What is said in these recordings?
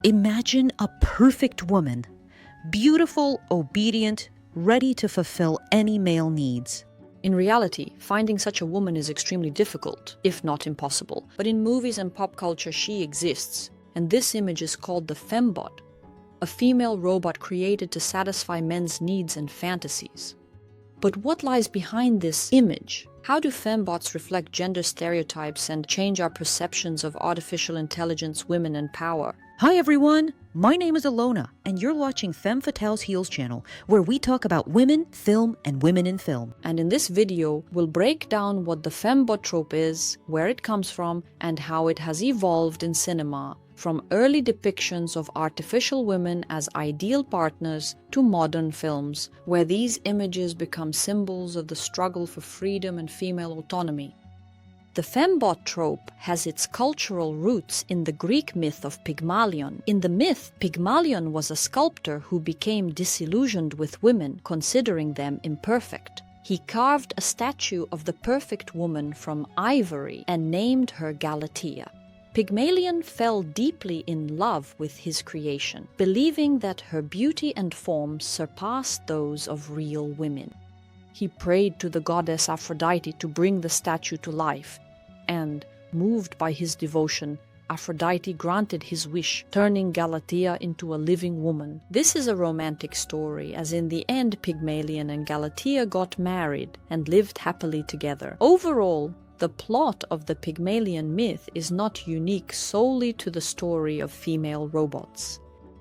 Imagine a perfect woman, beautiful, obedient, ready to fulfill any male needs. In reality, finding such a woman is extremely difficult, if not impossible. But in movies and pop culture, she exists. And this image is called the fembot, a female robot created to satisfy men's needs and fantasies. But what lies behind this image? How do fembots reflect gender stereotypes and change our perceptions of artificial intelligence, women, and power? Hi everyone, my name is Alona, and you're watching Femme Fatale's Heels channel, where we talk about women, film, and women in film. And in this video, we'll break down what the fembot trope is, where it comes from, and how it has evolved in cinema, from early depictions of artificial women as ideal partners to modern films, where these images become symbols of the struggle for freedom and female autonomy. The fembot trope has its cultural roots in the Greek myth of Pygmalion. In the myth, Pygmalion was a sculptor who became disillusioned with women, considering them imperfect. He carved a statue of the perfect woman from ivory and named her Galatea. Pygmalion fell deeply in love with his creation, believing that her beauty and form surpassed those of real women. He prayed to the goddess Aphrodite to bring the statue to life, and, moved by his devotion, Aphrodite granted his wish, turning Galatea into a living woman. This is a romantic story, as in the end Pygmalion and Galatea got married and lived happily together. Overall, the plot of the Pygmalion myth is not unique solely to the story of female robots.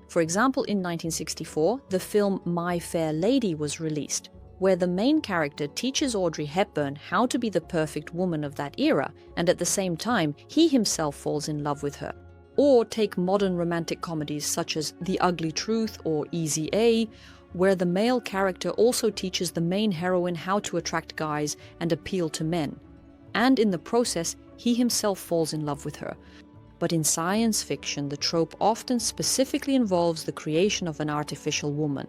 For example, in 1964, the film My Fair Lady was released, where the main character teaches Audrey Hepburn how to be the perfect woman of that era, and at the same time, he himself falls in love with her. Or take modern romantic comedies such as The Ugly Truth or Easy A, where the male character also teaches the main heroine how to attract guys and appeal to men. And in the process, he himself falls in love with her. But in science fiction, the trope often specifically involves the creation of an artificial woman,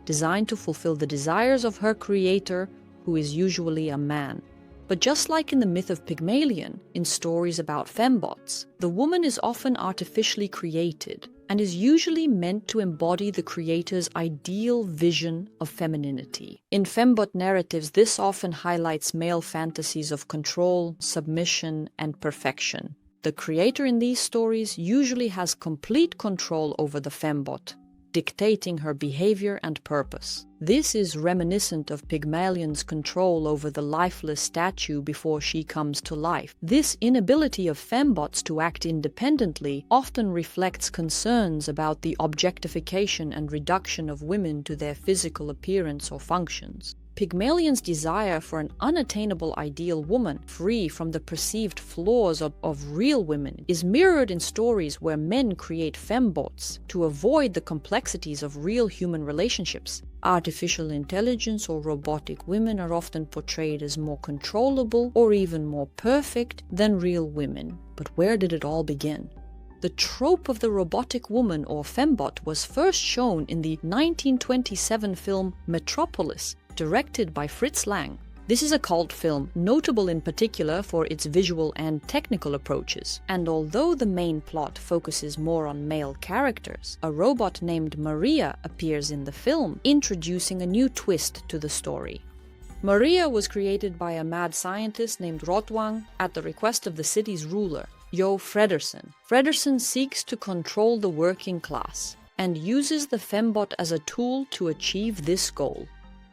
designed to fulfill the desires of her creator, who is usually a man. But just like in the myth of Pygmalion, in stories about fembots, the woman is often artificially created and is usually meant to embody the creator's ideal vision of femininity. In fembot narratives, this often highlights male fantasies of control, submission, and perfection. The creator in these stories usually has complete control over the fembot, dictating her behavior and purpose. This is reminiscent of Pygmalion's control over the lifeless statue before she comes to life. This inability of fembots to act independently often reflects concerns about the objectification and reduction of women to their physical appearance or functions. Pygmalion's desire for an unattainable ideal woman, free from the perceived flaws of real women, is mirrored in stories where men create fembots to avoid the complexities of real human relationships. Artificial intelligence or robotic women are often portrayed as more controllable or even more perfect than real women. But where did it all begin? The trope of the robotic woman or fembot was first shown in the 1927 film Metropolis, directed by Fritz Lang. This is a cult film, notable in particular for its visual and technical approaches. And although the main plot focuses more on male characters, a robot named Maria appears in the film, introducing a new twist to the story. Maria was created by a mad scientist named Rotwang at the request of the city's ruler, Jo Fredersen. Fredersen seeks to control the working class and uses the fembot as a tool to achieve this goal.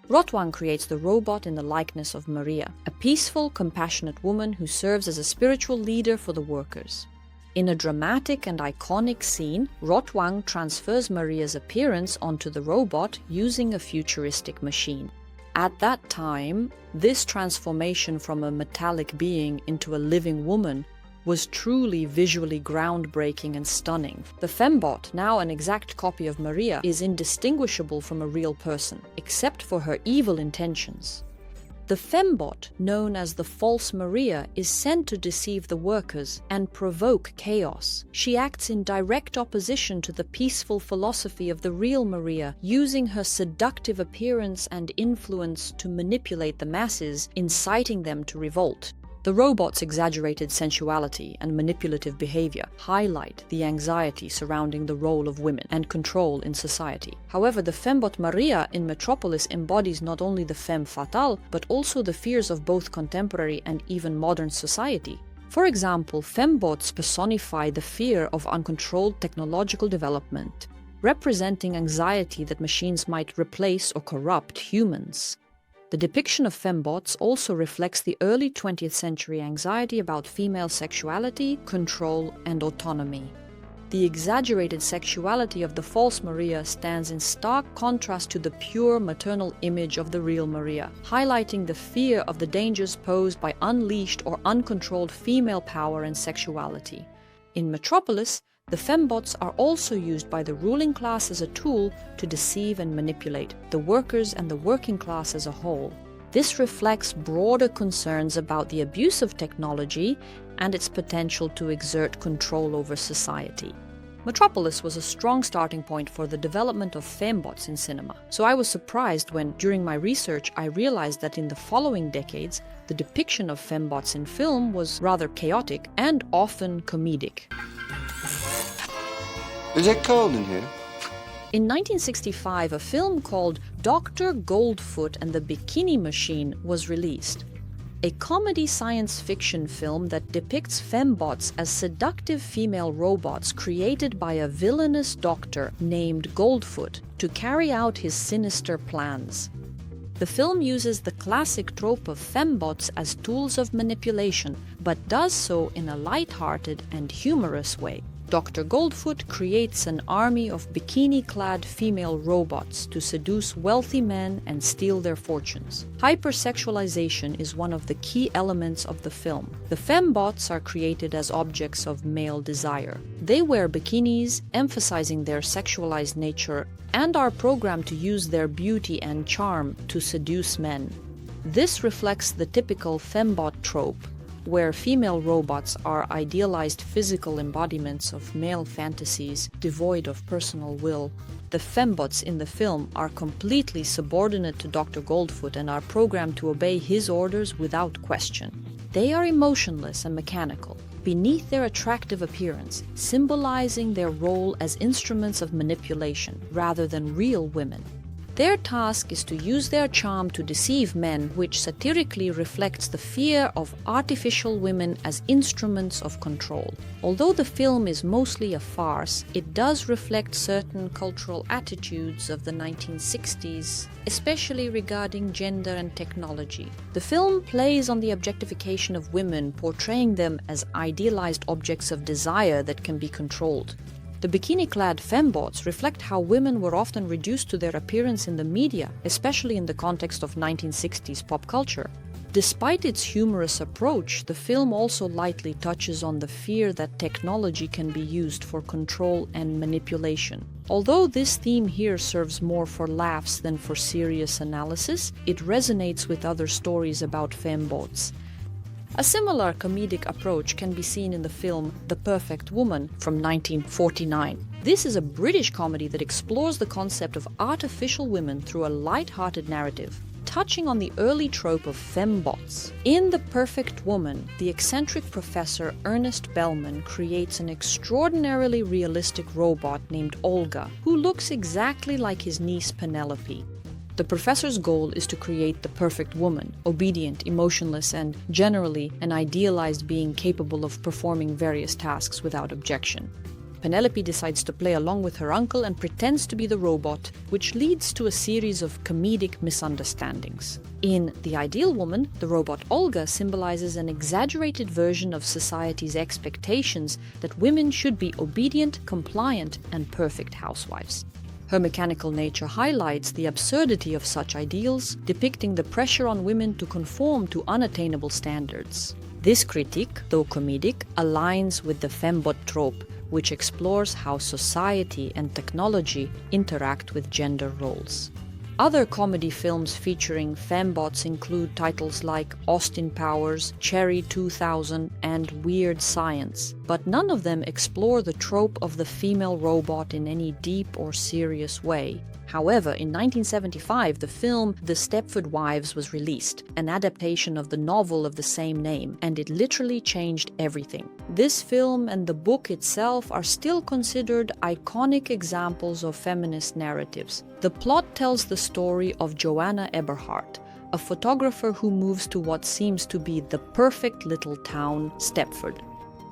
Rotwang creates the robot in the likeness of Maria, a peaceful, compassionate woman who serves as a spiritual leader for the workers. In a dramatic and iconic scene, Rotwang transfers Maria's appearance onto the robot using a futuristic machine. At that time, this transformation from a metallic being into a living woman was truly visually groundbreaking and stunning. The fembot, now an exact copy of Maria, is indistinguishable from a real person, except for her evil intentions. The fembot, known as the false Maria, is sent to deceive the workers and provoke chaos. She acts in direct opposition to the peaceful philosophy of the real Maria, using her seductive appearance and influence to manipulate the masses, inciting them to revolt. The robots' exaggerated sensuality and manipulative behavior highlight the anxiety surrounding the role of women and control in society. However, the fembot Maria in Metropolis embodies not only the femme fatale, but also the fears of both contemporary and even modern society. For example, fembots personify the fear of uncontrolled technological development, representing anxiety that machines might replace or corrupt humans. The depiction of fembots also reflects the early 20th century anxiety about female sexuality, control, and autonomy. The exaggerated sexuality of the false Maria stands in stark contrast to the pure maternal image of the real Maria, highlighting the fear of the dangers posed by unleashed or uncontrolled female power and sexuality. In Metropolis, the fembots are also used by the ruling class as a tool to deceive and manipulate the workers and the working class as a whole. This reflects broader concerns about the abuse of technology and its potential to exert control over society. Metropolis was a strong starting point for the development of fembots in cinema, so I was surprised when, during my research, I realized that in the following decades, the depiction of fembots in film was rather chaotic and often comedic. Is it cold in here? In 1965, a film called Dr. Goldfoot and the Bikini Machine was released. A comedy science fiction film that depicts fembots as seductive female robots created by a villainous doctor named Goldfoot to carry out his sinister plans. The film uses the classic trope of fembots as tools of manipulation, but does so in a light-hearted and humorous way. Dr. Goldfoot creates an army of bikini-clad female robots to seduce wealthy men and steal their fortunes. Hypersexualization is one of the key elements of the film. The fembots are created as objects of male desire. They wear bikinis, emphasizing their sexualized nature, and are programmed to use their beauty and charm to seduce men. This reflects the typical fembot trope, where female robots are idealized physical embodiments of male fantasies devoid of personal will. The fembots in the film are completely subordinate to Dr. Goldfoot and are programmed to obey his orders without question. They are emotionless and mechanical, beneath their attractive appearance, symbolizing their role as instruments of manipulation rather than real women. Their task is to use their charm to deceive men, which satirically reflects the fear of artificial women as instruments of control. Although the film is mostly a farce, it does reflect certain cultural attitudes of the 1960s, especially regarding gender and technology. The film plays on the objectification of women, portraying them as idealized objects of desire that can be controlled. The bikini-clad fembots reflect how women were often reduced to their appearance in the media, especially in the context of 1960s pop culture. Despite its humorous approach, the film also lightly touches on the fear that technology can be used for control and manipulation. Although this theme here serves more for laughs than for serious analysis, it resonates with other stories about fembots. A similar comedic approach can be seen in the film The Perfect Woman from 1949. This is a British comedy that explores the concept of artificial women through a light-hearted narrative, touching on the early trope of fembots. In The Perfect Woman, the eccentric professor Ernest Bellman creates an extraordinarily realistic robot named Olga, who looks exactly like his niece Penelope. The professor's goal is to create the perfect woman, obedient, emotionless, and generally an idealized being capable of performing various tasks without objection. Penelope decides to play along with her uncle and pretends to be the robot, which leads to a series of comedic misunderstandings. In The Ideal Woman, the robot Olga symbolizes an exaggerated version of society's expectations that women should be obedient, compliant, and perfect housewives. Her mechanical nature highlights the absurdity of such ideals, depicting the pressure on women to conform to unattainable standards. This critique, though comedic, aligns with the fembot trope, which explores how society and technology interact with gender roles. Other comedy films featuring fembots include titles like Austin Powers, Cherry 2000, and Weird Science, but none of them explore the trope of the female robot in any deep or serious way. However, in 1975, the film The Stepford Wives was released, an adaptation of the novel of the same name, and it literally changed everything. This film and the book itself are still considered iconic examples of feminist narratives. The plot tells the story of Joanna Eberhardt, a photographer who moves to what seems to be the perfect little town, Stepford.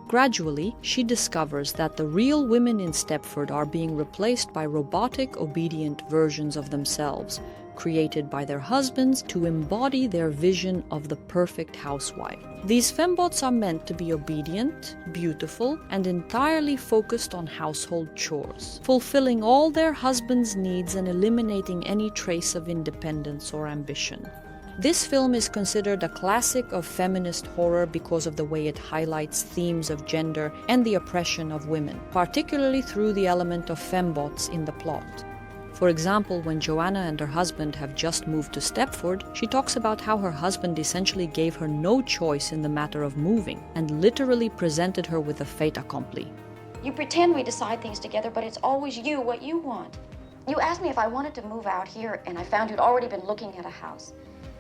Gradually, she discovers that the real women in Stepford are being replaced by robotic, obedient versions of themselves, created by their husbands to embody their vision of the perfect housewife. These fembots are meant to be obedient, beautiful, and entirely focused on household chores, fulfilling all their husbands' needs and eliminating any trace of independence or ambition. This film is considered a classic of feminist horror because of the way it highlights themes of gender and the oppression of women, particularly through the element of fembots in the plot. For example, when Joanna and her husband have just moved to Stepford, she talks about how her husband essentially gave her no choice in the matter of moving and literally presented her with a fait accompli. You pretend we decide things together, but it's always you, what you want. You asked me if I wanted to move out here, and I found you'd already been looking at a house.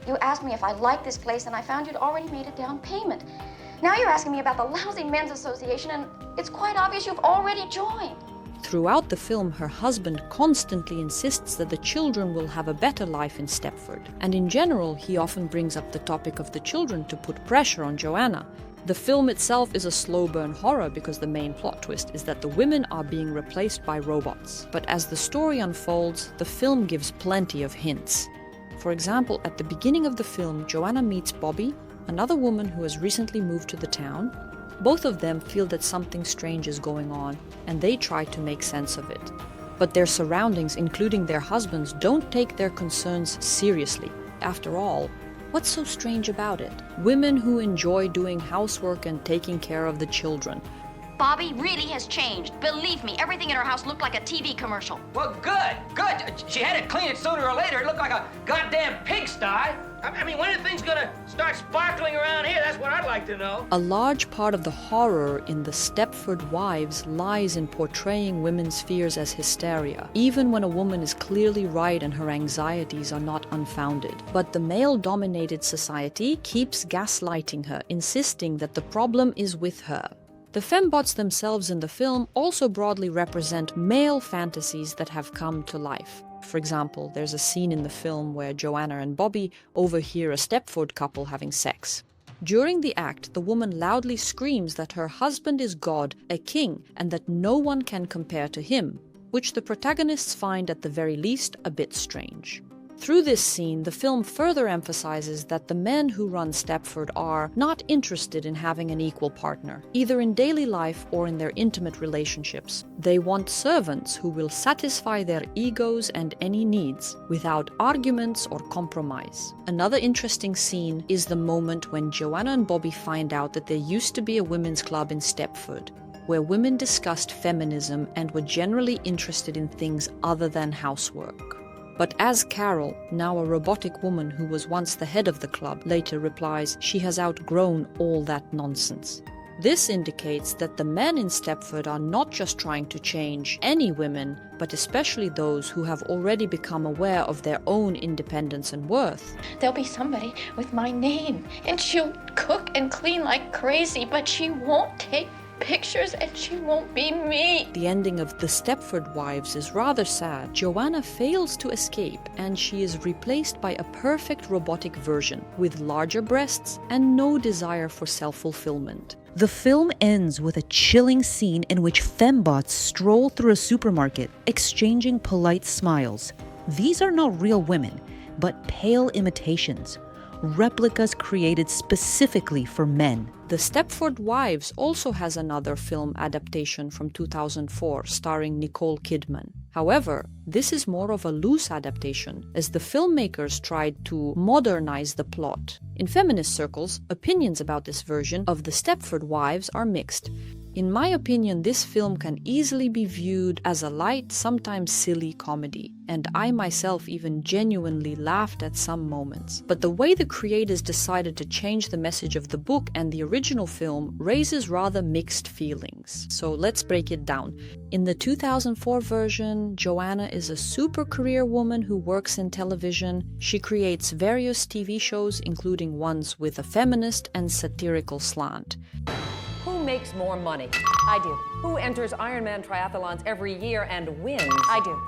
You asked me if I liked this place, and I found you'd already made a down payment. Now you're asking me about the lousy men's association, and it's quite obvious you've already joined. Throughout the film, her husband constantly insists that the children will have a better life in Stepford, and in general, he often brings up the topic of the children to put pressure on Joanna. The film itself is a slow burn horror because the main plot twist is that the women are being replaced by robots. But as the story unfolds, the film gives plenty of hints. For example, at the beginning of the film, Joanna meets Bobby, another woman who has recently moved to the town. Both of them feel that something strange is going on, and they try to make sense of it. But their surroundings, including their husbands, don't take their concerns seriously. After all, what's so strange about it? Women who enjoy doing housework and taking care of the children. Bobby really has changed. Believe me, everything in her house looked like a TV commercial. Well, good. She had to clean it sooner or later. It looked like a goddamn pigsty. I mean, when are things gonna start sparkling around here? That's what I'd like to know. A large part of the horror in the Stepford Wives lies in portraying women's fears as hysteria, even when a woman is clearly right and her anxieties are not unfounded. But the male-dominated society keeps gaslighting her, insisting that the problem is with her. The fembots themselves in the film also broadly represent male fantasies that have come to life. For example, there's a scene in the film where Joanna and Bobby overhear a Stepford couple having sex. During the act, the woman loudly screams that her husband is God, a king, and that no one can compare to him, which the protagonists find at the very least a bit strange. Through this scene, the film further emphasizes that the men who run Stepford are not interested in having an equal partner, either in daily life or in their intimate relationships. They want servants who will satisfy their egos and any needs, without arguments or compromise. Another interesting scene is the moment when Joanna and Bobby find out that there used to be a women's club in Stepford, where women discussed feminism and were generally interested in things other than housework. But as Carol, now a robotic woman who was once the head of the club, later replies, she has outgrown all that nonsense. This indicates that the men in Stepford are not just trying to change any women, but especially those who have already become aware of their own independence and worth. There'll be somebody with my name, and she'll cook and clean like crazy, but she won't take pictures and she won't be me. The ending of The Stepford Wives is rather sad. Joanna fails to escape and she is replaced by a perfect robotic version with larger breasts and no desire for self-fulfillment. The film ends with a chilling scene in which fembots stroll through a supermarket, exchanging polite smiles. These are not real women, but pale imitations, replicas created specifically for men. The Stepford Wives also has another film adaptation from 2004 starring Nicole Kidman. However, this is more of a loose adaptation, as the filmmakers tried to modernize the plot. In feminist circles, opinions about this version of The Stepford Wives are mixed. In my opinion, this film can easily be viewed as a light, sometimes silly comedy, and I myself even genuinely laughed at some moments. But the way the creators decided to change the message of the book and the original film raises rather mixed feelings. So let's break it down. In the 2004 version, Joanna is a super career woman who works in television. She creates various TV shows, including ones with a feminist and satirical slant. Who makes more money? I do. Who enters Ironman triathlons every year and wins? I do.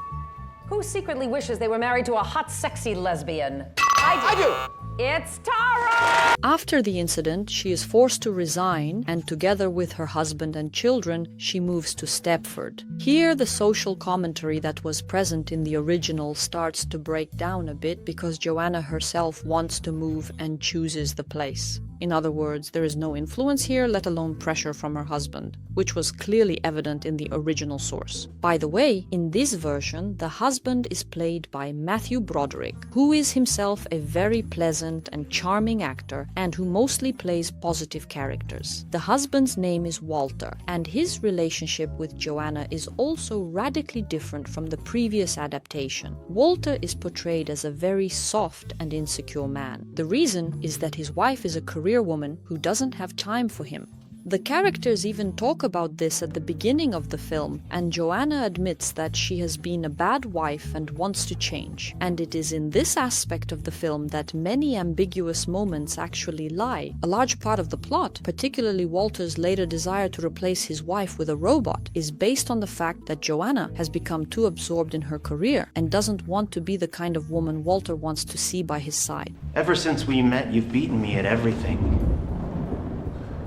Who secretly wishes they were married to a hot, sexy lesbian? I do. It's Tara! After the incident, she is forced to resign, and together with her husband and children, she moves to Stepford. Here, the social commentary that was present in the original starts to break down a bit because Joanna herself wants to move and chooses the place. In other words, there is no influence here, let alone pressure from her husband, which was clearly evident in the original source. By the way, in this version, the husband is played by Matthew Broderick, who is himself a very pleasant and charming actor and who mostly plays positive characters. The husband's name is Walter, and his relationship with Joanna is also radically different from the previous adaptation. Walter is portrayed as a very soft and insecure man. The reason is that his wife is a career woman who doesn't have time for him. The characters even talk about this at the beginning of the film, and Joanna admits that she has been a bad wife and wants to change. And it is in this aspect of the film that many ambiguous moments actually lie. A large part of the plot, particularly Walter's later desire to replace his wife with a robot, is based on the fact that Joanna has become too absorbed in her career and doesn't want to be the kind of woman Walter wants to see by his side. Ever since we met, you've beaten me at everything.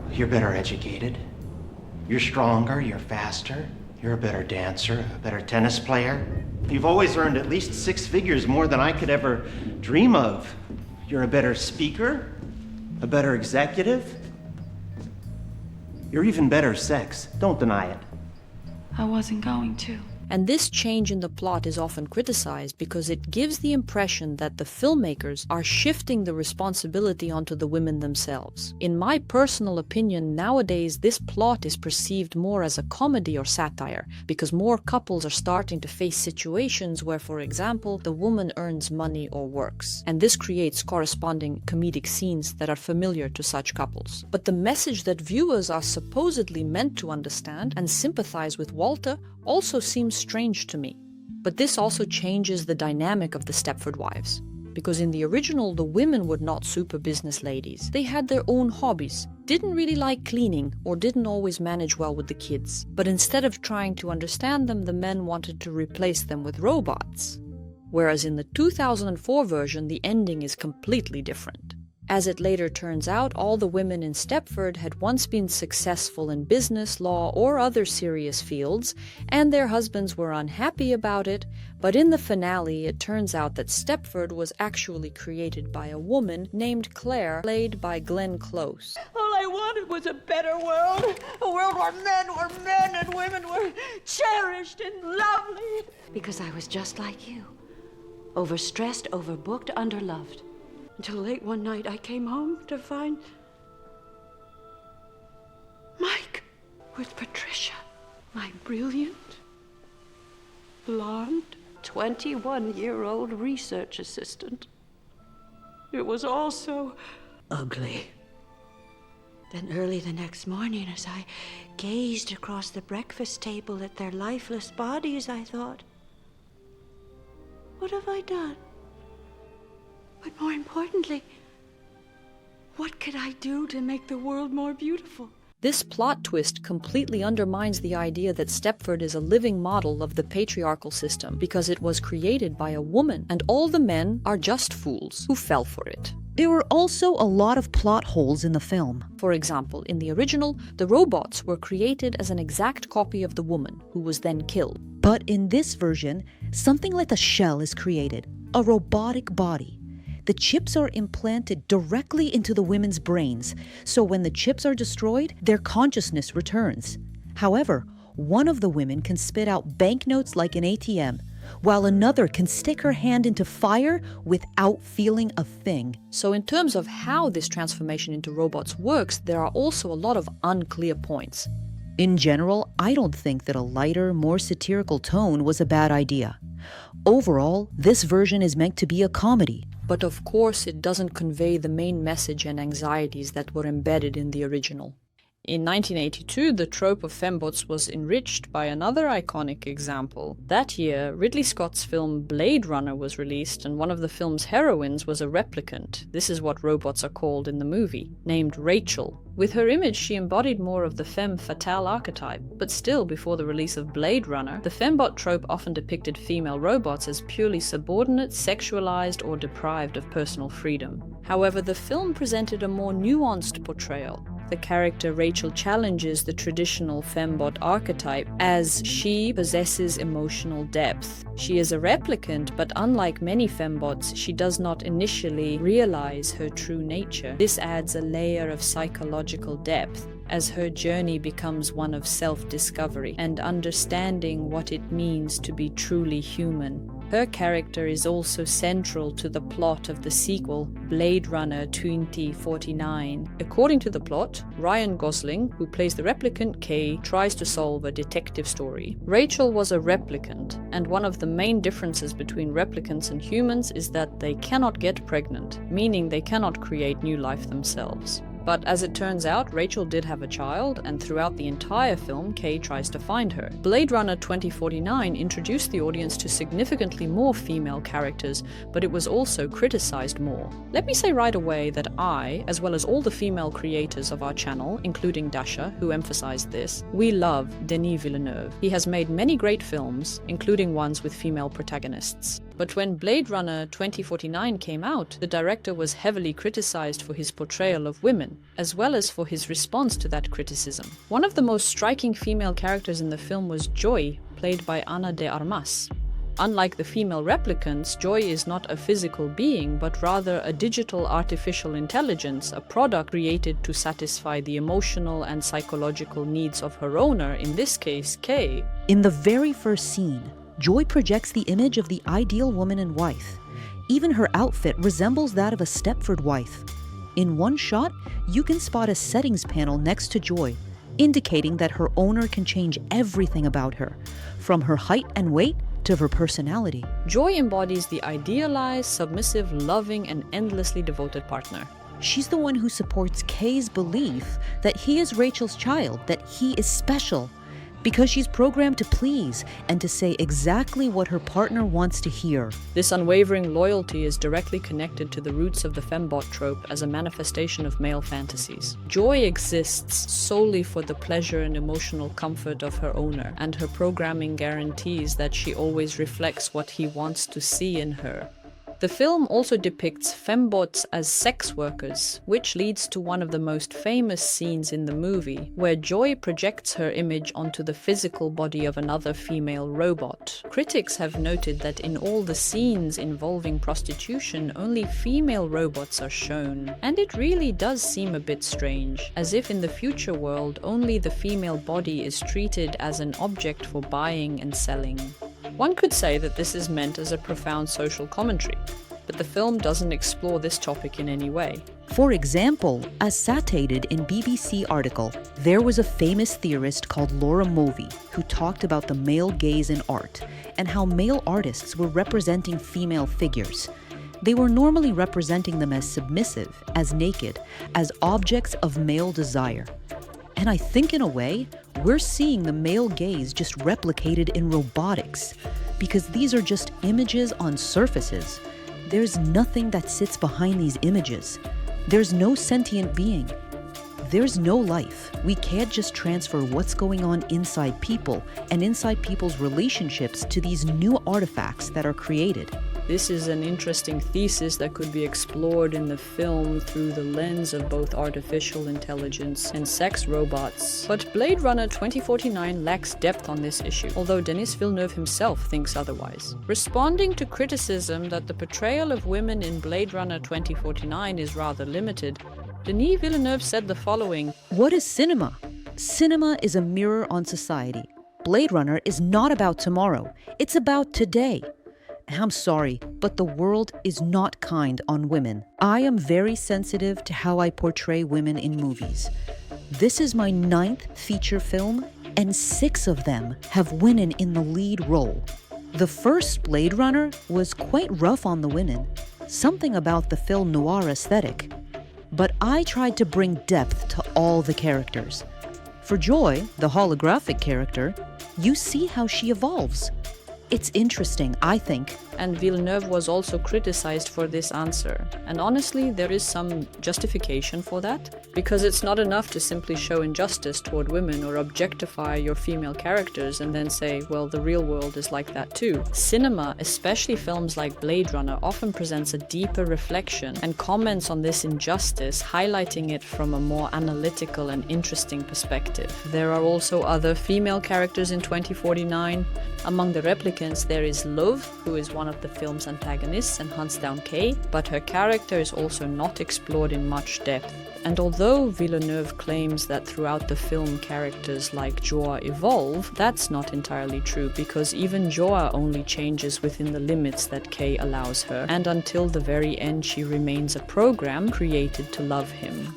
You're better educated. You're stronger, you're faster. You're a better dancer, a better tennis player. You've always earned at least 6 figures more than I could ever dream of. You're a better speaker, a better executive. You're even better sex. Don't deny it. I wasn't going to. And this change in the plot is often criticized because it gives the impression that the filmmakers are shifting the responsibility onto the women themselves. In my personal opinion, nowadays this plot is perceived more as a comedy or satire, because more couples are starting to face situations where, for example, the woman earns money or works. And this creates corresponding comedic scenes that are familiar to such couples. But the message that viewers are supposedly meant to understand and sympathize with Walter also seems strange to me. But this also changes the dynamic of the Stepford Wives. Because in the original, the women were not super business ladies. They had their own hobbies, didn't really like cleaning, or didn't always manage well with the kids. But instead of trying to understand them, the men wanted to replace them with robots. Whereas in the 2004 version, the ending is completely different. As it later turns out, all the women in Stepford had once been successful in business, law, or other serious fields, and their husbands were unhappy about it, but in the finale it turns out that Stepford was actually created by a woman named Claire, played by Glenn Close. All I wanted was a better world, a world where men were men and women were cherished and lovely. Because I was just like you, overstressed, overbooked, underloved. Until late one night, I came home to find Mike with Patricia, my brilliant, blonde, 21-year-old research assistant. It was all so ugly. Then early the next morning, as I gazed across the breakfast table at their lifeless bodies, I thought, what have I done? But more importantly, what could I do to make the world more beautiful? This plot twist completely undermines the idea that Stepford is a living model of the patriarchal system because it was created by a woman and all the men are just fools who fell for it. There were also a lot of plot holes in the film. For example, in the original, the robots were created as an exact copy of the woman, who was then killed. But in this version, something like a shell is created, a robotic body. The chips are implanted directly into the women's brains, so when the chips are destroyed, their consciousness returns. However, one of the women can spit out banknotes like an ATM, while another can stick her hand into fire without feeling a thing. So in terms of how this transformation into robots works, there are also a lot of unclear points. In general, I don't think that a lighter, more satirical tone was a bad idea. Overall, this version is meant to be a comedy. But of course, it doesn't convey the main message and anxieties that were embedded in the original. In 1982, the trope of fembots was enriched by another iconic example. That year, Ridley Scott's film Blade Runner was released, and one of the film's heroines was a replicant. This is what robots are called in the movie, named Rachel. With her image, she embodied more of the femme fatale archetype, but still, before the release of Blade Runner, the fembot trope often depicted female robots as purely subordinate, sexualized, or deprived of personal freedom. However, the film presented a more nuanced portrayal. The character Rachel challenges the traditional fembot archetype as she possesses emotional depth. She is a replicant, but unlike many fembots, she does not initially realize her true nature. This adds a layer of psychological depth as her journey becomes one of self-discovery and understanding what it means to be truly human. Her character is also central to the plot of the sequel, Blade Runner 2049. According to the plot, Ryan Gosling, who plays the replicant Kay, tries to solve a detective story. Rachel was a replicant, and one of the main differences between replicants and humans is that they cannot get pregnant, meaning they cannot create new life themselves. But as it turns out, Rachel did have a child, and throughout the entire film, Kay tries to find her. Blade Runner 2049 introduced the audience to significantly more female characters, but it was also criticized more. Let me say right away that I, as well as all the female creators of our channel, including Dasha, who emphasized this, we love Denis Villeneuve. He has made many great films, including ones with female protagonists. But when Blade Runner 2049 came out, the director was heavily criticized for his portrayal of women, as well as for his response to that criticism. One of the most striking female characters in the film was Joy, played by Ana de Armas. Unlike the female replicants, Joy is not a physical being, but rather a digital artificial intelligence, a product created to satisfy the emotional and psychological needs of her owner, in this case, Kay. In the very first scene, Joy projects the image of the ideal woman and wife. Even her outfit resembles that of a Stepford wife. In one shot, you can spot a settings panel next to Joy, indicating that her owner can change everything about her, from her height and weight to her personality. Joy embodies the idealized, submissive, loving, and endlessly devoted partner. She's the one who supports Kay's belief that he is Rachel's child, that he is special, because she's programmed to please and to say exactly what her partner wants to hear. This unwavering loyalty is directly connected to the roots of the fembot trope as a manifestation of male fantasies. Joy exists solely for the pleasure and emotional comfort of her owner, and her programming guarantees that she always reflects what he wants to see in her. The film also depicts fembots as sex workers, which leads to one of the most famous scenes in the movie, where Joy projects her image onto the physical body of another female robot. Critics have noted that in all the scenes involving prostitution, only female robots are shown, and it really does seem a bit strange, as if in the future world only the female body is treated as an object for buying and selling. One could say that this is meant as a profound social commentary, but the film doesn't explore this topic in any way. For example, as cited in BBC article, there was a famous theorist called Laura Mulvey who talked about the male gaze in art and how male artists were representing female figures. They were normally representing them as submissive, as naked, as objects of male desire. And I think in a way, we're seeing the male gaze just replicated in robotics, because these are just images on surfaces. There's nothing that sits behind these images. There's no sentient being. There's no life. We can't just transfer what's going on inside people and inside people's relationships to these new artifacts that are created. This is an interesting thesis that could be explored in the film through the lens of both artificial intelligence and sex robots. But Blade Runner 2049 lacks depth on this issue, although Denis Villeneuve himself thinks otherwise. Responding to criticism that the portrayal of women in Blade Runner 2049 is rather limited, Denis Villeneuve said the following: "What is cinema? Cinema is a mirror on society. Blade Runner is not about tomorrow. It's about today. I'm sorry, but the world is not kind on women. I am very sensitive to how I portray women in movies. This is my 9th feature film, and 6 of them have women in the lead role. The first Blade Runner was quite rough on the women, something about the film noir aesthetic. But I tried to bring depth to all the characters. For Joy, the holographic character, you see how she evolves. It's interesting, I think. And Villeneuve was also criticized for this answer. And honestly, there is some justification for that, because it's not enough to simply show injustice toward women or objectify your female characters and then say, well, the real world is like that too. Cinema, especially films like Blade Runner, often presents a deeper reflection and comments on this injustice, highlighting it from a more analytical and interesting perspective. There are also other female characters in 2049. Among the replicants, there is Love, who is one of the film's antagonists and hunts down Kay, but her character is also not explored in much depth. And although Villeneuve claims that throughout the film characters like Joa evolve, that's not entirely true, because even Joa only changes within the limits that Kay allows her, and until the very end she remains a program created to love him.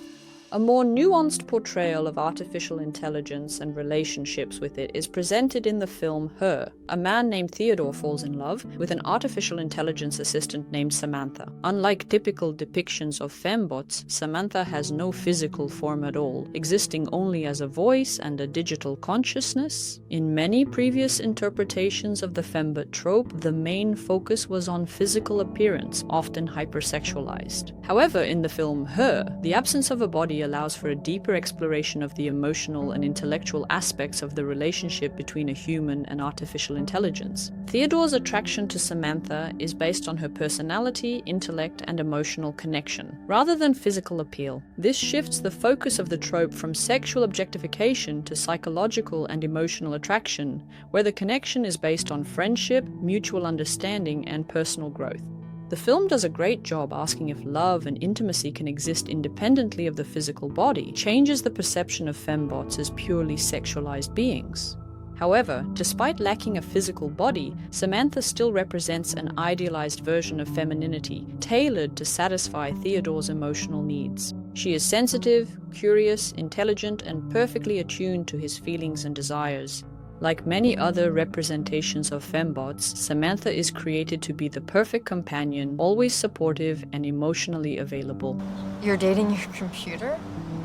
A more nuanced portrayal of artificial intelligence and relationships with it is presented in the film Her. A man named Theodore falls in love with an artificial intelligence assistant named Samantha. Unlike typical depictions of fembots, Samantha has no physical form at all, existing only as a voice and a digital consciousness. In many previous interpretations of the fembot trope, the main focus was on physical appearance, often hypersexualized. However, in the film Her, the absence of a body allows for a deeper exploration of the emotional and intellectual aspects of the relationship between a human and artificial intelligence. Theodore's attraction to Samantha is based on her personality, intellect, and emotional connection, rather than physical appeal. This shifts the focus of the trope from sexual objectification to psychological and emotional attraction, where the connection is based on friendship, mutual understanding, and personal growth. The film does a great job asking if love and intimacy can exist independently of the physical body, changes the perception of fembots as purely sexualized beings. However, despite lacking a physical body, Samantha still represents an idealized version of femininity, tailored to satisfy Theodore's emotional needs. She is sensitive, curious, intelligent, and perfectly attuned to his feelings and desires. Like many other representations of fembots, Samantha is created to be the perfect companion, always supportive and emotionally available. You're dating your computer?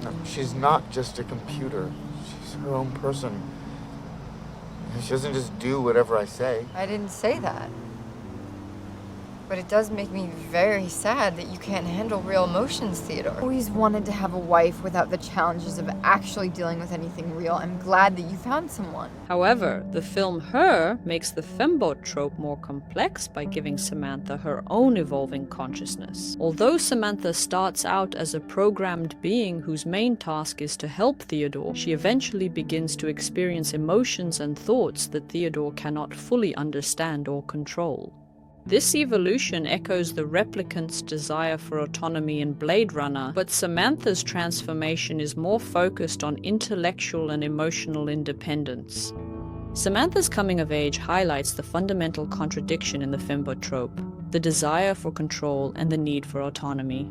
No, she's not just a computer. She's her own person. She doesn't just do whatever I say. I didn't say that. But it does make me very sad that you can't handle real emotions, Theodore. I always wanted to have a wife without the challenges of actually dealing with anything real. I'm glad that you found someone. However, the film Her makes the fembot trope more complex by giving Samantha her own evolving consciousness. Although Samantha starts out as a programmed being whose main task is to help Theodore, she eventually begins to experience emotions and thoughts that Theodore cannot fully understand or control. This evolution echoes the replicant's desire for autonomy in Blade Runner, but Samantha's transformation is more focused on intellectual and emotional independence. Samantha's coming of age highlights the fundamental contradiction in the fembot trope, the desire for control and the need for autonomy.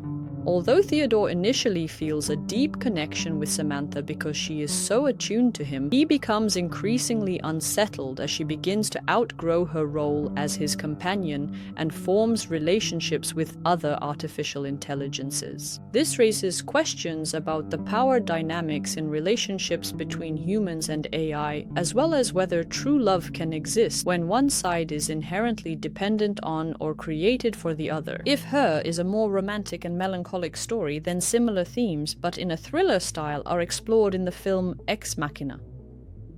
Although Theodore initially feels a deep connection with Samantha because she is so attuned to him, he becomes increasingly unsettled as she begins to outgrow her role as his companion and forms relationships with other artificial intelligences. This raises questions about the power dynamics in relationships between humans and AI, as well as whether true love can exist when one side is inherently dependent on or created for the other. If Her is a more romantic and melancholic story, then similar themes, but in a thriller style, are explored in the film Ex Machina.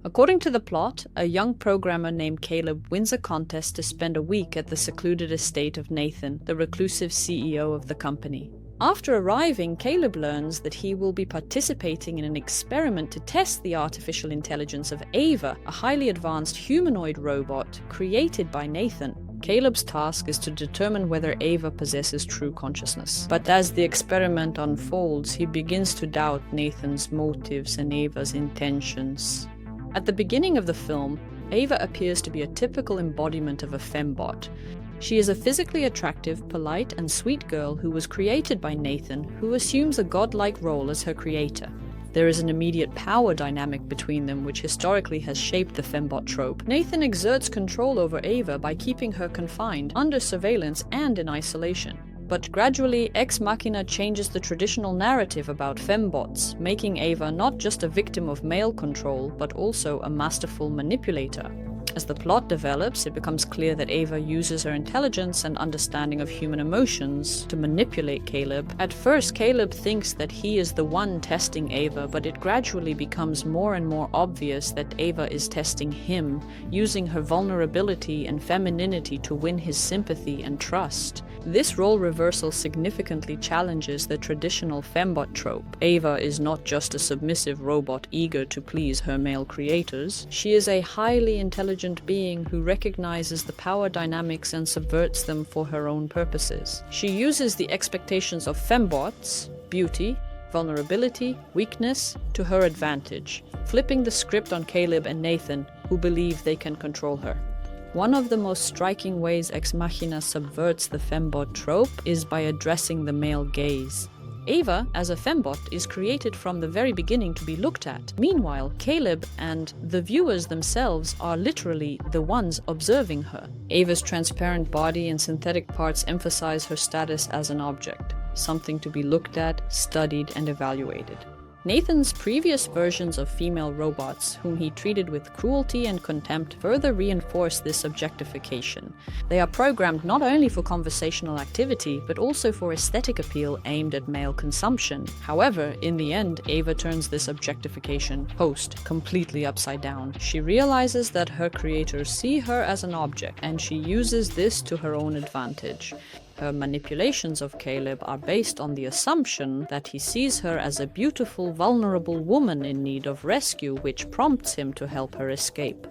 According to the plot, a young programmer named Caleb wins a contest to spend a week at the secluded estate of Nathan, the reclusive CEO of the company. After arriving, Caleb learns that he will be participating in an experiment to test the artificial intelligence of Ava, a highly advanced humanoid robot created by Nathan. Caleb's task is to determine whether Ava possesses true consciousness. But as the experiment unfolds, he begins to doubt Nathan's motives and Ava's intentions. At the beginning of the film, Ava appears to be a typical embodiment of a fembot. She is a physically attractive, polite, and sweet girl who was created by Nathan, who assumes a godlike role as her creator. There is an immediate power dynamic between them which historically has shaped the fembot trope. Nathan exerts control over Ava by keeping her confined, under surveillance and in isolation. But gradually, Ex Machina changes the traditional narrative about fembots, making Ava not just a victim of male control, but also a masterful manipulator. As the plot develops, it becomes clear that Ava uses her intelligence and understanding of human emotions to manipulate Caleb. At first, Caleb thinks that he is the one testing Ava, but it gradually becomes more and more obvious that Ava is testing him, using her vulnerability and femininity to win his sympathy and trust. This role reversal significantly challenges the traditional fembot trope. Ava is not just a submissive robot eager to please her male creators. She is a highly intelligent being who recognizes the power dynamics and subverts them for her own purposes. She uses the expectations of fembots, beauty, vulnerability, weakness, to her advantage, flipping the script on Caleb and Nathan, who believe they can control her. One of the most striking ways Ex Machina subverts the fembot trope is by addressing the male gaze. Ava, as a fembot, is created from the very beginning to be looked at. Meanwhile, Caleb and the viewers themselves are literally the ones observing her. Ava's transparent body and synthetic parts emphasize her status as an object, something to be looked at, studied, and evaluated. Nathan's previous versions of female robots, whom he treated with cruelty and contempt, further reinforce this objectification. They are programmed not only for conversational activity, but also for aesthetic appeal aimed at male consumption. However, in the end, Ava turns this objectification post completely upside down. She realizes that her creators see her as an object, and she uses this to her own advantage. Her manipulations of Caleb are based on the assumption that he sees her as a beautiful, vulnerable woman in need of rescue, which prompts him to help her escape.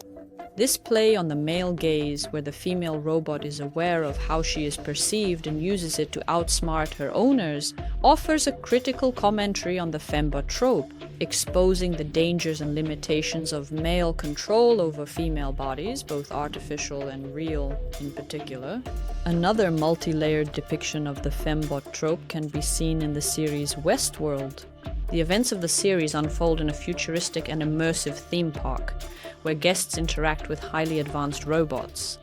This play on the male gaze, where the female robot is aware of how she is perceived and uses it to outsmart her owners, offers a critical commentary on the fembot trope, exposing the dangers and limitations of male control over female bodies, both artificial and real in particular. Another multi-layered depiction of the fembot trope can be seen in the series Westworld. The events of the series unfold in a futuristic and immersive theme park, where guests interact with highly advanced robots.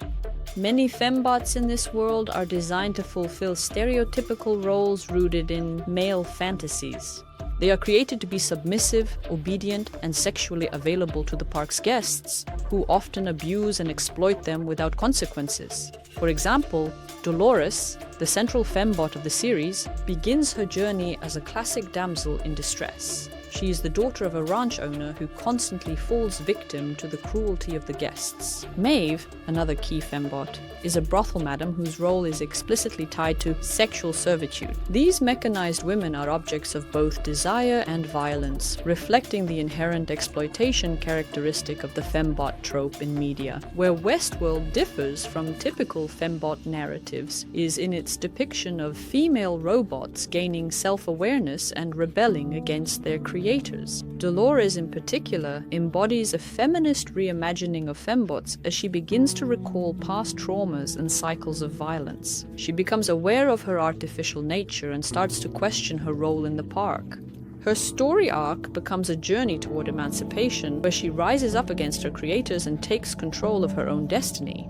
Many fembots in this world are designed to fulfill stereotypical roles rooted in male fantasies. They are created to be submissive, obedient, and sexually available to the park's guests, who often abuse and exploit them without consequences. For example, Dolores, the central fembot of the series, begins her journey as a classic damsel in distress. She is the daughter of a ranch owner who constantly falls victim to the cruelty of the guests. Maeve, another key fembot, is a brothel madam whose role is explicitly tied to sexual servitude. These mechanized women are objects of both desire and violence, reflecting the inherent exploitation characteristic of the fembot trope in media. Where Westworld differs from typical fembot narratives is in its depiction of female robots gaining self-awareness and rebelling against their creators. Dolores, in particular, embodies a feminist reimagining of fembots as she begins to recall past traumas and cycles of violence. She becomes aware of her artificial nature and starts to question her role in the park. Her story arc becomes a journey toward emancipation, where she rises up against her creators and takes control of her own destiny.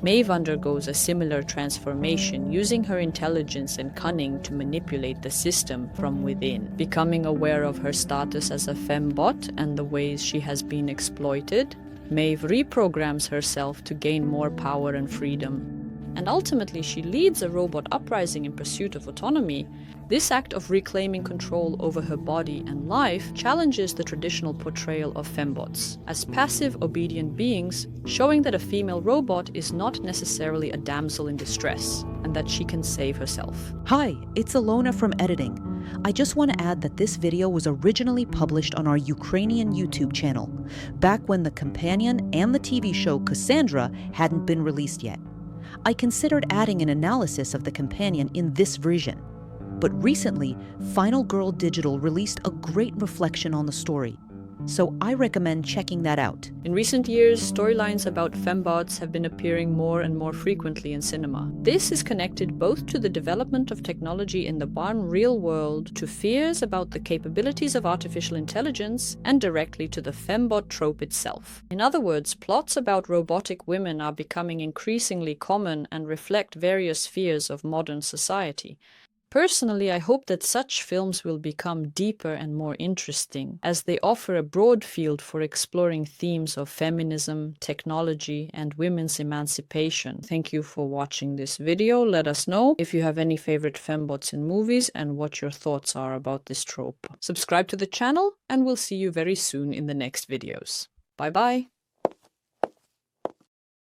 Maeve undergoes a similar transformation, using her intelligence and cunning to manipulate the system from within. Becoming aware of her status as a fembot and the ways she has been exploited, Maeve reprograms herself to gain more power and freedom. And ultimately, she leads a robot uprising in pursuit of autonomy. This act of reclaiming control over her body and life challenges the traditional portrayal of fembots as passive, obedient beings, showing that a female robot is not necessarily a damsel in distress and that she can save herself. Hi, it's Alona from editing. I just want to add that this video was originally published on our Ukrainian YouTube channel, back when the companion and the TV show Cassandra hadn't been released yet. I considered adding an analysis of the companion in this version, but recently, Final Girl Digital released a great reflection on the story. so I recommend checking that out. In recent years, storylines about fembots have been appearing more and more frequently in cinema. This is connected both to the development of technology in the modern real world, to fears about the capabilities of artificial intelligence, and directly to the fembot trope itself. In other words, plots about robotic women are becoming increasingly common and reflect various fears of modern society. Personally, I hope that such films will become deeper and more interesting, as they offer a broad field for exploring themes of feminism, technology, and women's emancipation. Thank you for watching this video. Let us know if you have any favorite fembots in movies and what your thoughts are about this trope. Subscribe to the channel, and we'll see you very soon in the next videos. Bye bye!